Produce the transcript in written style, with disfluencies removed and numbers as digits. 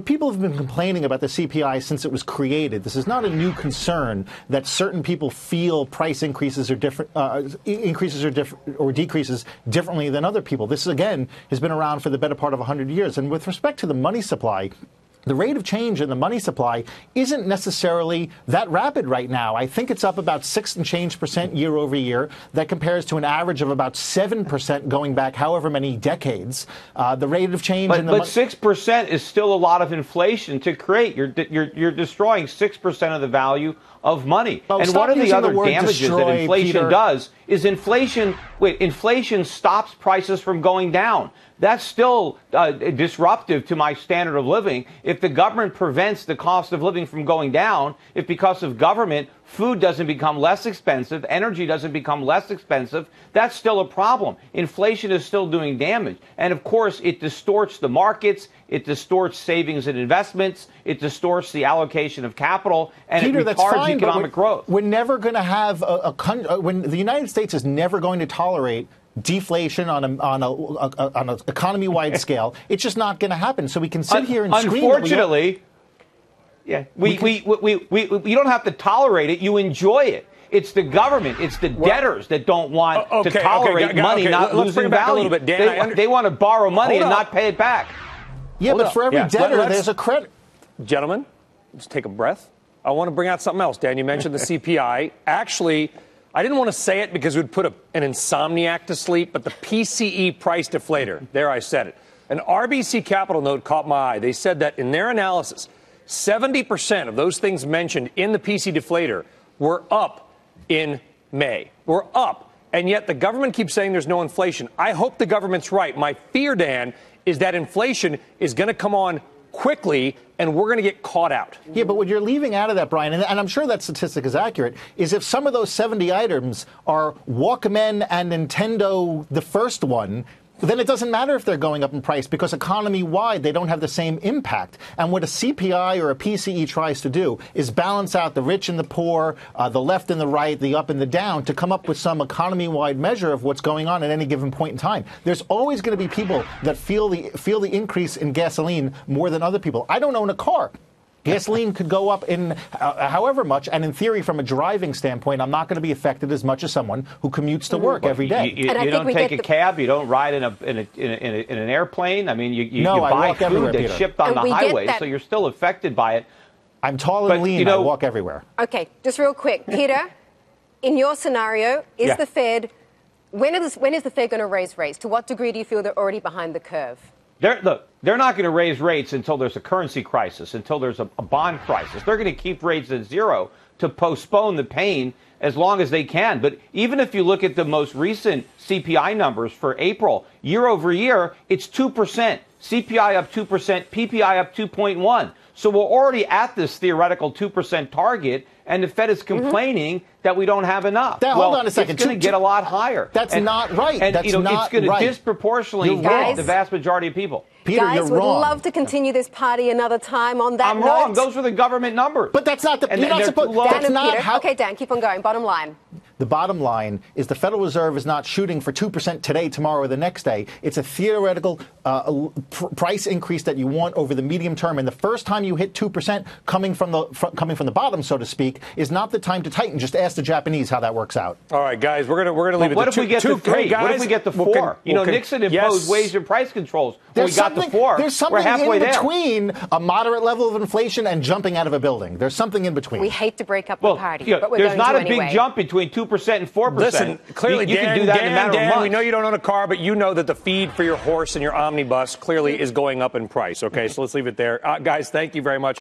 People have been complaining about the CPI since it was created. This is not a new concern that certain people feel price increases are different, or decreases differently than other people. This, again, has been around for the better part of 100 years. And with respect to the money supply, the rate of change in the money supply isn't necessarily that rapid right now. I think it's up about 6 and change percent year over year. That compares to an average of about 7% going back however many decades. The rate of change but 6% is still a lot of inflation to create. You're destroying 6% of the value of money. And one of the other damages that inflation does is inflation stops prices from going down. That's still disruptive to my standard of living. If the government prevents the cost of living from going down, if because of government, food doesn't become less expensive, energy doesn't become less expensive, that's still a problem. Inflation is still doing damage. And of course, it distorts the markets, it distorts savings and investments, it distorts the allocation of capital, and Peter, it retards economic growth. We're never going to have when the United States is never going to tolerate deflation on an economy-wide scale. It's just not going to happen. So we can sit here and scream. Unfortunately, we don't have to tolerate it. You enjoy it. It's the government, it's the debtors that don't want to tolerate money not losing value. They want to borrow money and not pay it back. Yeah, but for every debtor, there's a credit. Gentlemen, let's take a breath. I want to bring out something else. Dan, you mentioned the CPI. Actually, I didn't want to say it because it would put an insomniac to sleep, but the PCE price deflator, there I said it. An RBC Capital note caught my eye. They said that in their analysis, 70% of those things mentioned in the PC deflator were up in May. Were up. And yet the government keeps saying there's no inflation. I hope the government's right. My fear, Dan, is that inflation is going to come on quickly, and we're going to get caught out. Yeah, but what you're leaving out of that, Brian, and I'm sure that statistic is accurate, is if some of those 70 items are Walkman and Nintendo, the first one, then it doesn't matter if they're going up in price because economy-wide, they don't have the same impact. And what a CPI or a PCE tries to do is balance out the rich and the poor, the left and the right, the up and the down, to come up with some economy-wide measure of what's going on at any given point in time. There's always going to be people that feel the increase in gasoline more than other people. I don't own a car. Gasoline could go up in however much, and in theory, from a driving standpoint, I'm not going to be affected as much as someone who commutes to work every day. You don't take a cab, you don't ride in an airplane. I mean, you buy food that's shipped on the highway, so you're still affected by it. I'm tall and lean. I walk everywhere. Okay, just real quick, Peter. In your scenario, is the Fed? When is the Fed going to raise rates? To what degree do you feel they're already behind the curve? They're not going to raise rates until there's a currency crisis, until there's a bond crisis. They're going to keep rates at zero to postpone the pain as long as they can. But even if you look at the most recent CPI numbers for April, year over year, it's 2%. CPI up 2%, PPI up 2.1. So we're already at this theoretical 2% target, and the Fed is complaining that we don't have enough. Hold on a second. It's going to get a lot higher. That's not right. And That's not it's going to disproportionately hit the vast majority of people. Peter, guys, you're wrong. Would love to continue this party another time on that I'm wrong. Those were the government numbers. But that's not the. You're not supposed. That's not how. Okay, Dan, keep on going. Bottom line. The bottom line is the Federal Reserve is not shooting for 2% today, tomorrow, or the next day. It's a theoretical price increase that you want over the medium term. And the first time you hit 2% coming from the bottom, so to speak, is not the time to tighten. Just ask the Japanese how that works out. All right, guys, we're gonna leave it. What if we get to 3? What if we get to 4? Nixon imposed wage and price controls. When we got to 4, there's something we're halfway in between a moderate level of inflation and jumping out of a building. There's something in between. We hate to break up the party, but we're there's going not to a anyway. big jump between 2% and 4%. Listen, clearly, you can do that in a matter of months. We know you don't own a car, but you know that the feed for your horse and your omnibus clearly is going up in price. Okay, so let's leave it there. Guys, thank you very much.